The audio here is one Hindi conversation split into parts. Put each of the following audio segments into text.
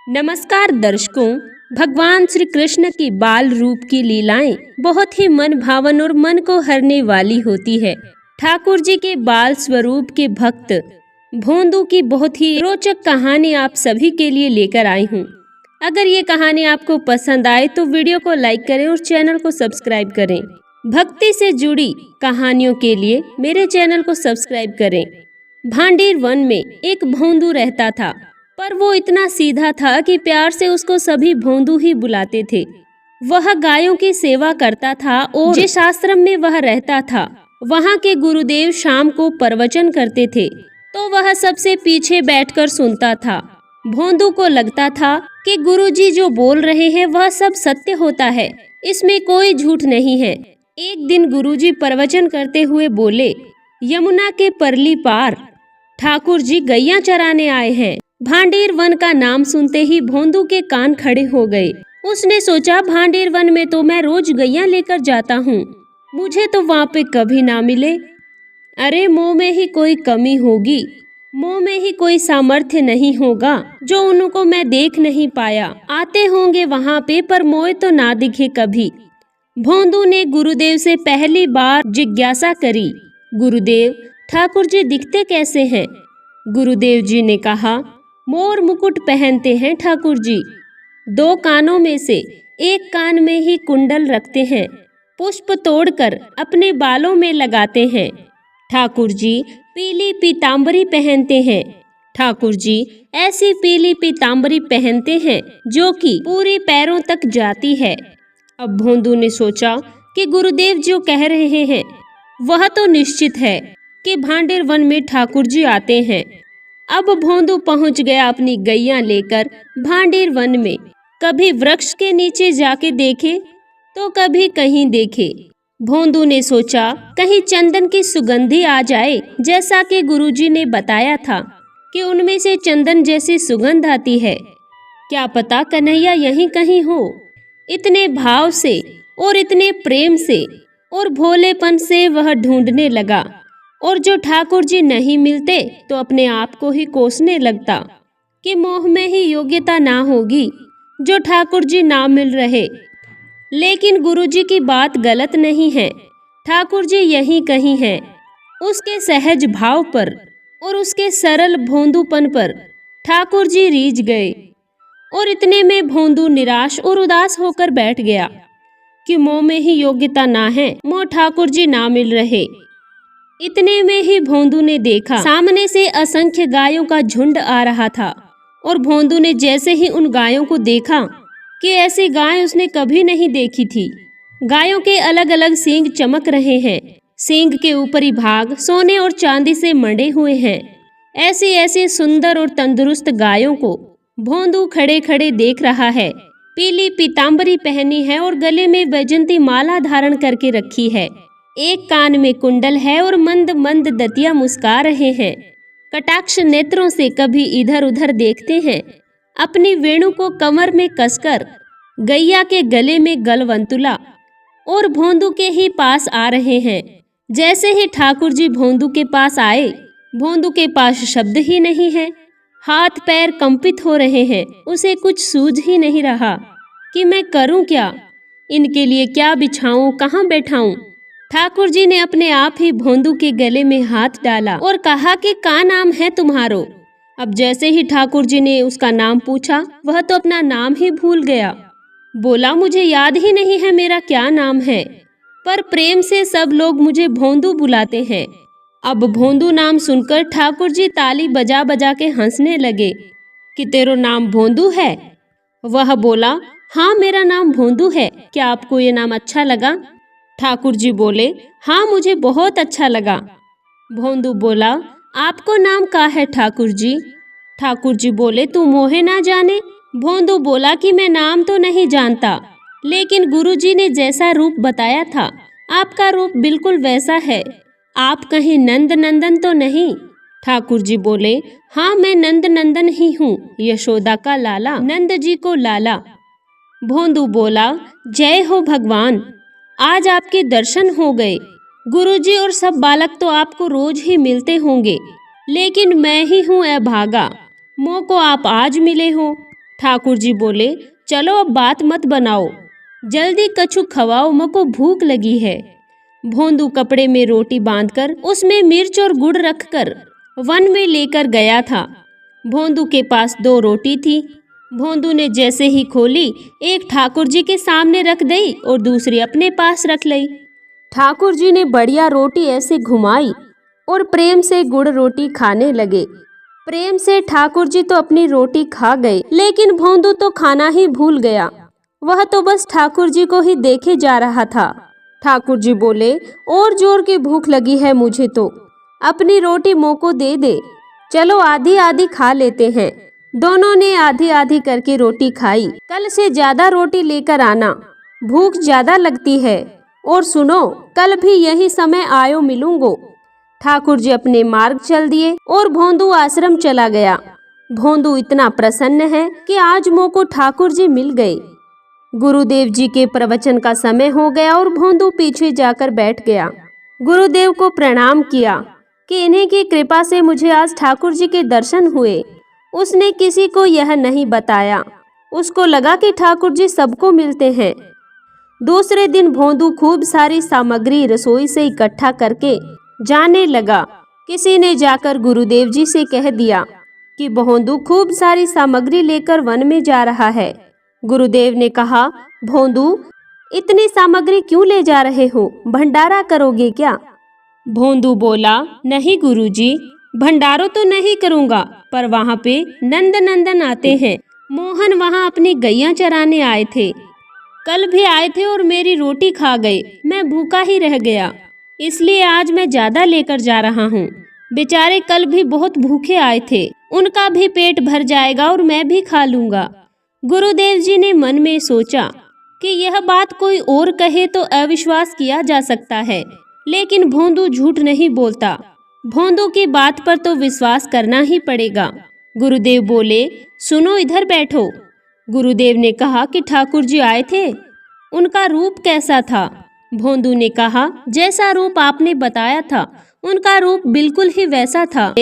नमस्कार दर्शकों, भगवान श्री कृष्ण की बाल रूप की लीलाएं बहुत ही मन भावन और मन को हरने वाली होती है। ठाकुर जी के बाल स्वरूप के भक्त भोंदू की बहुत ही रोचक कहानी आप सभी के लिए लेकर आई हूँ। अगर ये कहानी आपको पसंद आए तो वीडियो को लाइक करें और चैनल को सब्सक्राइब करें। भक्ति से जुड़ी कहानियों के लिए मेरे चैनल को सब्सक्राइब करें। भांडीर वन में एक भोंदू रहता था, पर वो इतना सीधा था कि प्यार से उसको सभी भोंदू ही बुलाते थे। वह गायों की सेवा करता था और जिस आश्रम में वह रहता था वहाँ के गुरुदेव शाम को प्रवचन करते थे तो वह सबसे पीछे बैठकर सुनता था। भोंदू को लगता था कि गुरुजी जो बोल रहे हैं वह सब सत्य होता है, इसमें कोई झूठ नहीं है। एक दिन गुरुजी प्रवचन करते हुए बोले, यमुना के परली पार ठाकुर जी गैया चराने आए हैं। भांडीर वन का नाम सुनते ही भोंदू के कान खड़े हो गए। उसने सोचा, भांडीर वन में तो मैं रोज गैया लेकर जाता हूँ, मुझे तो वहाँ पे कभी ना मिले। अरे मुँह में ही कोई कमी होगी, मुँह में ही कोई सामर्थ्य नहीं होगा जो उनको मैं देख नहीं पाया। आते होंगे वहाँ पे पर मोए तो ना दिखे कभी। भोंदू ने गुरुदेव से पहली बार जिज्ञासा करी, गुरुदेव ठाकुर जी दिखते कैसे हैं? गुरुदेव जी ने कहा, मोर मुकुट पहनते हैं ठाकुर जी, 2 कानों में से एक कान में ही कुंडल रखते हैं, पुष्प तोड़कर अपने बालों में लगाते हैं। ठाकुर जी पीली पीतांबरी पहनते हैं। ठाकुर जी ऐसी पीली पीतांबरी पहनते हैं जो कि पूरी पैरों तक जाती है। अब भोंदू ने सोचा कि गुरुदेव जो कह रहे हैं वह तो निश्चित है कि भांडीर वन में ठाकुर जी आते हैं। अब भोंदू पहुंच गया अपनी गैया लेकर भांडीर वन में। कभी वृक्ष के नीचे जाके देखे तो कभी कहीं देखे। भोंदू ने सोचा कहीं चंदन की सुगंधी आ जाए, जैसा कि गुरुजी ने बताया था कि उनमें से चंदन जैसी सुगंध आती है। क्या पता कन्हैया यहीं कहीं हो। इतने भाव से और इतने प्रेम से और भोलेपन से वह ढूंढने लगा, और जो ठाकुर जी नहीं मिलते तो अपने आप को ही कोसने लगता कि मोह में ही योग्यता ना होगी जो ठाकुर जी ना मिल रहे। लेकिन गुरुजी की बात गलत नहीं है, ठाकुर जी यहीं कहीं हैं। उसके सहज भाव पर और उसके सरल भोंदूपन पर ठाकुर जी रीझ गए, और इतने में भोंदू निराश और उदास होकर बैठ गया कि मोह में ही योग्यता ना है, मोह ठाकुर जी ना मिल रहे। इतने में ही भोंदू ने देखा सामने से असंख्य गायों का झुंड आ रहा था, और भोंदू ने जैसे ही उन गायों को देखा कि ऐसी गाय उसने कभी नहीं देखी थी। गायों के अलग अलग सींग चमक रहे हैं, सींग के ऊपरी भाग सोने और चांदी से मंडे हुए हैं। ऐसी ऐसी सुंदर और तंदुरुस्त गायों को भोंदू खड़े खड़े देख रहा है। पीली पीतांबरी पहनी है और गले में वैजंती माला धारण करके रखी है। एक कान में कुंडल है और मंद मंद दतिया मुस्का रहे हैं। कटाक्ष नेत्रों से कभी इधर उधर देखते हैं। अपनी वेणु को कमर में कसकर गैया के गले में गलवंतुला और भोंदू के ही पास आ रहे हैं। जैसे ही ठाकुर जी भोंदू के पास आए, भोंदू के पास शब्द ही नहीं है। हाथ पैर कंपित हो रहे हैं। उसे कुछ सूझ ही नहीं रहा कि मैं करूं क्या, इनके लिए क्या बिछाऊं, कहाँ बैठाऊं। ठाकुर जी ने अपने आप ही भोंदू के गले में हाथ डाला और कहा कि का नाम है तुम्हारो। अब जैसे ही ठाकुर जी ने उसका नाम पूछा, वह तो अपना नाम ही भूल गया। बोला, मुझे याद ही नहीं है मेरा क्या नाम है, पर प्रेम से सब लोग मुझे भोंदू बुलाते हैं। अब भोंदू नाम सुनकर ठाकुर जी ताली बजा बजा के हंसने लगे कि तेरो नाम भोंदू है? वह बोला, हाँ मेरा नाम भोंदू है, क्या आपको ये नाम अच्छा लगा? ठाकुर जी बोले, हाँ मुझे बहुत अच्छा लगा। भोंदू बोला, आपको नाम का है ठाकुर जी? ठाकुर जी बोले, तू मोहे ना जाने। भोंदू बोला कि मैं नाम तो नहीं जानता, लेकिन गुरुजी ने जैसा रूप बताया था आपका रूप बिल्कुल वैसा है। आप कहीं नंद नंदन तो नहीं? ठाकुर जी बोले, हाँ मैं नंद नंदन ही हूँ, यशोदा का लाला, नंद जी को लाला। भोंदू बोला, जय हो भगवान, आज आपके दर्शन हो गए। गुरुजी और सब बालक तो आपको रोज ही मिलते होंगे, लेकिन मैं ही हूँ अभागा, मोह को आप आज मिले हो। ठाकुर जी बोले, चलो अब बात मत बनाओ, जल्दी कछु खवाओ, मको भूख लगी है। भोंदू कपड़े में रोटी बांधकर उसमें मिर्च और गुड़ रखकर वन में लेकर गया था। भोंदू के पास 2 रोटी थी। भोंदू ने जैसे ही खोली, एक ठाकुर जी के सामने रख दी और दूसरी अपने पास रख ली। ठाकुर जी ने बढ़िया रोटी ऐसे घुमाई और प्रेम से गुड़ रोटी खाने लगे। प्रेम से ठाकुर जी तो अपनी रोटी खा गए, लेकिन भोंदू तो खाना ही भूल गया। वह तो बस ठाकुर जी को ही देखे जा रहा था। ठाकुर जी बोले, और जोर की भूख लगी है मुझे तो, अपनी रोटी मोको दे दे, चलो आधी आधी खा लेते हैं। दोनों ने आधी आधी करके रोटी खाई। कल से ज्यादा रोटी लेकर आना, भूख ज्यादा लगती है, और सुनो, कल भी यही समय आयो मिलूंगो। ठाकुर जी अपने मार्ग चल दिए और भोंदू आश्रम चला गया। भोंदू इतना प्रसन्न है कि आज मोको ठाकुर जी मिल गए। गुरुदेव जी के प्रवचन का समय हो गया और भोंदू पीछे जाकर बैठ गया। गुरुदेव को प्रणाम किया कि इन्हीं की कृपा से मुझे आज ठाकुर जी के दर्शन हुए। उसने किसी को यह नहीं बताया। उसको लगा कि ठाकुर जी सबको मिलते हैं। दूसरे दिन भोंदू खूब सारी सामग्री रसोई से इकट्ठा करके जाने लगा। किसी ने जाकर गुरुदेव जी से कह दिया कि भोंदू खूब सारी सामग्री लेकर वन में जा रहा है। गुरुदेव ने कहा, भोंदू, इतनी सामग्री क्यों ले जा रहे हो? भंडारा करोगे क्या? भोंदू बोला, नहीं गुरुजी, भंडारो तो नहीं करूँगा, पर वहाँ पे नंदनंदन आते हैं। मोहन वहाँ अपनी गैया चराने आए थे, कल भी आए थे और मेरी रोटी खा गए। मैं भूखा ही रह गया, इसलिए आज मैं ज्यादा लेकर जा रहा हूँ। बेचारे कल भी बहुत भूखे आए थे, उनका भी पेट भर जाएगा और मैं भी खा लूँगा। गुरुदेव जी ने मन में सोचा कि यह बात कोई और कहे तो अविश्वास किया जा सकता है, लेकिन भोंदू झूठ नहीं बोलता। भोंदू की बात पर तो विश्वास करना ही पड़ेगा। गुरुदेव बोले, सुनो, इधर बैठो। गुरुदेव ने कहा कि ठाकुर जी आए थे, उनका रूप कैसा था? भोंदू ने कहा, जैसा रूप आपने बताया था, उनका रूप बिल्कुल ही वैसा था।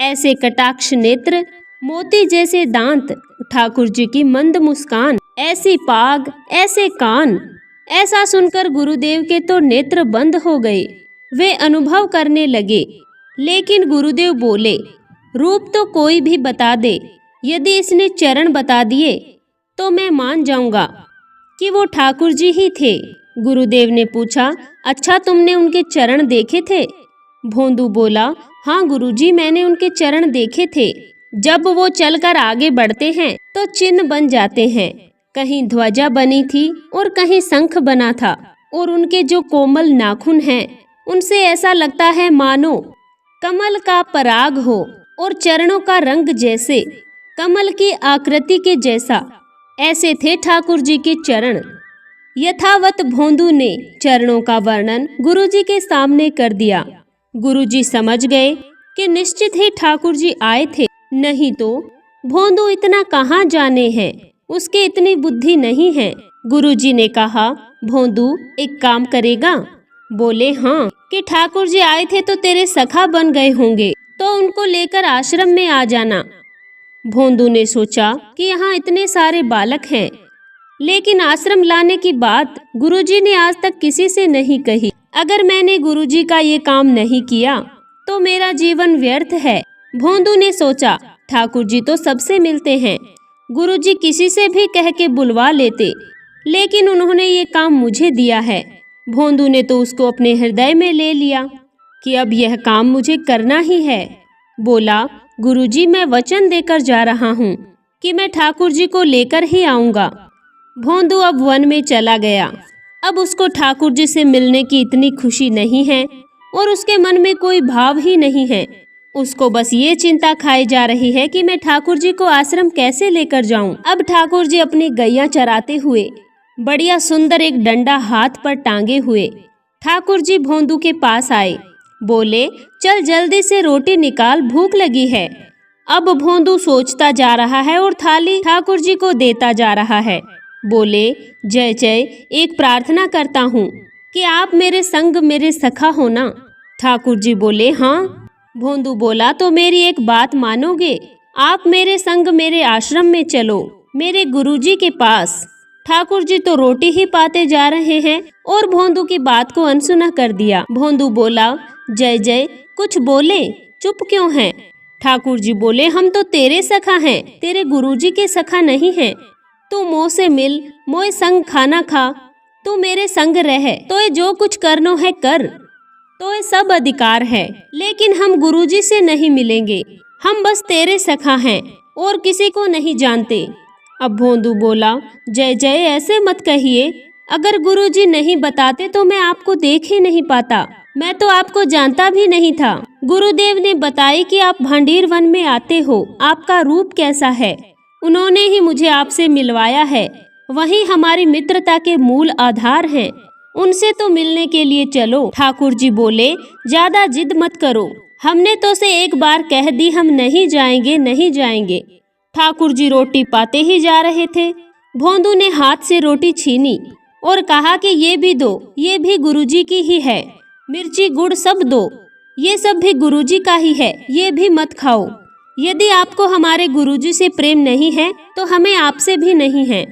ऐसे कटाक्ष नेत्र, मोती जैसे दांत, ठाकुर जी की मंद मुस्कान, ऐसी पाग, ऐसे कान। ऐसा सुनकर गुरुदेव के तो नेत्र बंद हो गए। वे अनुभव करने लगे, लेकिन गुरुदेव बोले, रूप तो कोई भी बता दे, यदि इसने चरण बता दिए तो मैं मान जाऊंगा कि वो ठाकुर जी ही थे। गुरुदेव ने पूछा, अच्छा, तुमने उनके चरण देखे थे? भोंदू बोला, हाँ गुरुजी, मैंने उनके चरण देखे थे। जब वो चलकर आगे बढ़ते हैं तो चिन्ह बन जाते हैं। कहीं ध्वजा बनी थी और कहीं शंख बना था, और उनके जो कोमल नाखून हैं, उनसे ऐसा लगता है मानो कमल का पराग हो, और चरणों का रंग जैसे कमल की आकृति के जैसा। ऐसे थे ठाकुर जी के चरण। यथावत भोंदू ने चरणों का वर्णन गुरुजी के सामने कर दिया। गुरुजी समझ गए कि निश्चित ही ठाकुर जी आए थे, नहीं तो भोंदू इतना कहाँ जाने हैं, उसके इतनी बुद्धि नहीं है। गुरुजी ने कहा, भोंदू, एक काम करेगा? बोले, हाँ। कि ठाकुर जी आए थे तो तेरे सखा बन गए होंगे, तो उनको लेकर आश्रम में आ जाना। भोंदू ने सोचा कि यहाँ इतने सारे बालक हैं, लेकिन आश्रम लाने की बात गुरुजी ने आज तक किसी से नहीं कही। अगर मैंने गुरुजी का ये काम नहीं किया तो मेरा जीवन व्यर्थ है। भोंदू ने सोचा, ठाकुर जी तो सबसे मिलते हैं, गुरुजी किसी से भी कह के बुलवा लेते, लेकिन उन्होंने ये काम मुझे दिया है। भोंदू ने तो उसको अपने हृदय में ले लिया कि अब यह काम मुझे करना ही है। बोला, गुरुजी, मैं वचन देकर जा रहा हूँ कि मैं ठाकुर जी को लेकर ही आऊँगा। भोंदू अब वन में चला गया। अब उसको ठाकुर जी से मिलने की इतनी खुशी नहीं है और उसके मन में कोई भाव ही नहीं है। उसको बस ये चिंता खाई जा रही है कि मैं ठाकुर जी को आश्रम कैसे लेकर जाऊं। अब ठाकुर जी अपनी गैया चराते हुए, बढ़िया सुंदर एक डंडा हाथ पर टांगे हुए, ठाकुर जी भोंदू के पास आए। बोले, चल जल्दी से रोटी निकाल, भूख लगी है। अब भोंदू सोचता जा रहा है और थाली ठाकुर जी को देता जा रहा है। बोले, जय जय, एक प्रार्थना करता हूँ कि आप मेरे संग मेरे सखा हो ना। ठाकुर जी बोले, हाँ। भोंदू बोला, तो मेरी एक बात मानोगे? आप मेरे संग मेरे आश्रम में चलो, मेरे गुरुजी के पास। ठाकुर जी तो रोटी ही पाते जा रहे हैं और भोंदू की बात को अनसुना कर दिया। भोंदू बोला, जय जय कुछ बोले, चुप क्यों हैं? ठाकुर जी बोले, हम तो तेरे सखा हैं, तेरे गुरुजी के सखा नहीं हैं। तू मोह से मिल, मोए संग खाना खा, तू मेरे संग रह, तो ये जो कुछ करनो है कर, तो ये सब अधिकार है। लेकिन हम गुरुजी से नहीं मिलेंगे, हम बस तेरे सखा हैं और किसी को नहीं जानते। अब भोंदू बोला, जय जय ऐसे मत कहिए, अगर गुरुजी नहीं बताते तो मैं आपको देख ही नहीं पाता, मैं तो आपको जानता भी नहीं था। गुरुदेव ने बताई कि आप भांडीर वन में आते हो, आपका रूप कैसा है, उन्होंने ही मुझे आपसे मिलवाया है, वही हमारी मित्रता के मूल आधार हैं, उनसे तो मिलने के लिए चलो। ठाकुर जी बोले, ज्यादा जिद मत करो, हमने तो से एक बार कह दी हम नहीं जाएंगे, नहीं जाएंगे। ठाकुर जी रोटी पाते ही जा रहे थे। भोंदू ने हाथ से रोटी छीनी और कहा कि ये भी दो, ये भी गुरुजी की ही है, मिर्ची गुड़ सब दो, ये सब भी गुरुजी का ही है, ये भी मत खाओ। यदि आपको हमारे गुरुजी से प्रेम नहीं है तो हमें आपसे भी नहीं है।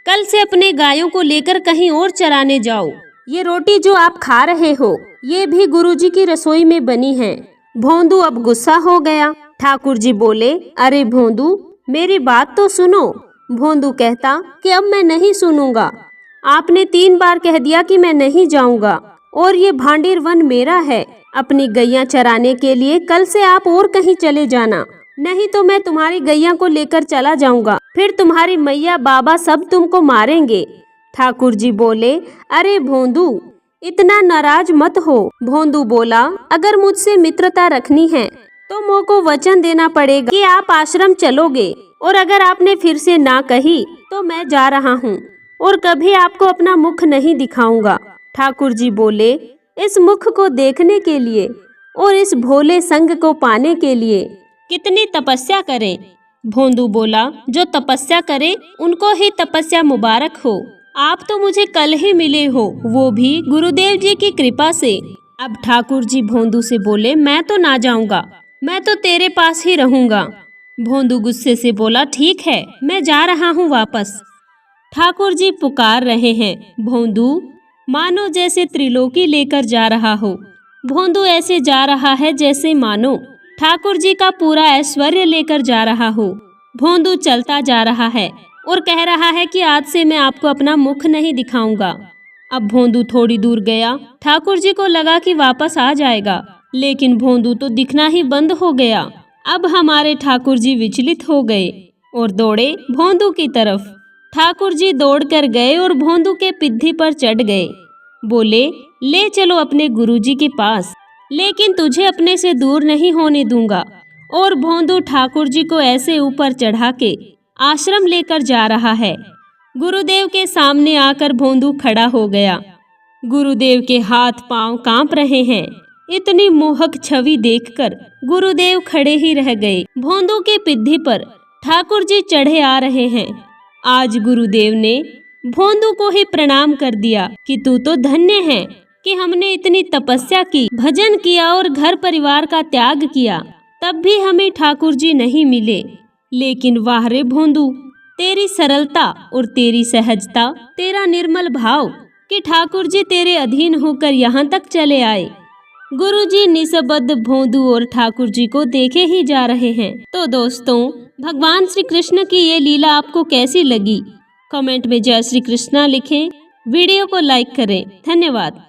कल से अपने गायों को लेकर कहीं और चराने जाओ। ये रोटी जो आप खा रहे हो ये भी गुरुजी की रसोई में बनी है। भोंदू अब गुस्सा हो गया। ठाकुर जी बोले, अरे भोंदू मेरी बात तो सुनो। भोंदू कहता कि अब मैं नहीं सुनूंगा, आपने 3 बार कह दिया कि मैं नहीं जाऊंगा और ये भांडीर वन मेरा है। अपनी गैया चराने के लिए कल से आप और कहीं चले जाना, नहीं तो मैं तुम्हारी गैया को लेकर चला जाऊंगा, फिर तुम्हारी मैया बाबा सब तुमको मारेंगे। ठाकुर जी बोले, अरे भोंदू इतना नाराज मत हो। भोंदू बोला, अगर मुझसे मित्रता रखनी है तो मोको वचन देना पड़ेगा कि आप आश्रम चलोगे, और अगर आपने फिर से ना कही तो मैं जा रहा हूँ और कभी आपको अपना मुख नहीं दिखाऊंगा। ठाकुर जी बोले, इस मुख को देखने के लिए और इस भोले संग को पाने के लिए कितनी तपस्या करें। भोंदू बोला, जो तपस्या करे उनको ही तपस्या मुबारक हो। आप तो मुझे कल ही मिले हो, वो भी गुरुदेव जी की कृपा से। अब ठाकुर जी भोंदू से बोले, मैं तो ना जाऊंगा, मैं तो तेरे पास ही रहूंगा। भोंदू गुस्से से बोला, ठीक है मैं जा रहा हूँ वापस। ठाकुर जी पुकार रहे हैं। भोंदू मानो जैसे त्रिलोकी लेकर जा रहा हो। भोंदू ऐसे जा रहा है जैसे मानो ठाकुर जी का पूरा ऐश्वर्य लेकर जा रहा हो। भोंदू चलता जा रहा है और कह रहा है कि आज से मैं आपको अपना मुख नहीं दिखाऊंगा। अब भोंदू थोड़ी दूर गया। ठाकुर जी को लगा कि वापस आ जाएगा, लेकिन भोंदू तो दिखना ही बंद हो गया। अब हमारे ठाकुर जी विचलित हो गए और दौड़े भोंदू की तरफ। ठाकुर जी दौड़कर गए और भोंदू के पिद्धी पर चढ़ गए। बोले, ले चलो अपने गुरुजी के पास, लेकिन तुझे अपने से दूर नहीं होने दूंगा। और भोंदू ठाकुर जी को ऐसे ऊपर चढ़ा के आश्रम लेकर जा रहा है। गुरुदेव के सामने आकर भोंदू खड़ा हो गया। गुरुदेव के हाथ पांव कांप रहे हैं। इतनी मोहक छवि देखकर गुरुदेव खड़े ही रह गए। भोंदू के पिद्धी पर ठाकुर जी चढ़े आ रहे हैं। आज गुरुदेव ने भोंदू को ही प्रणाम कर दिया कि तू तो धन्य है कि हमने इतनी तपस्या की, भजन किया और घर परिवार का त्याग किया, तब भी हमें ठाकुर जी नहीं मिले। लेकिन वाह रे भोंदू, तेरी सरलता और तेरी सहजता, तेरा निर्मल भाव कि ठाकुर जी तेरे अधीन होकर यहाँ तक चले आए। गुरुजी निःशब्द भोंदू और ठाकुर जी को देखे ही जा रहे हैं। तो दोस्तों, भगवान श्री कृष्ण की ये लीला आपको कैसी लगी? कमेंट में जय श्री कृष्णा लिखें। वीडियो को लाइक करें। धन्यवाद।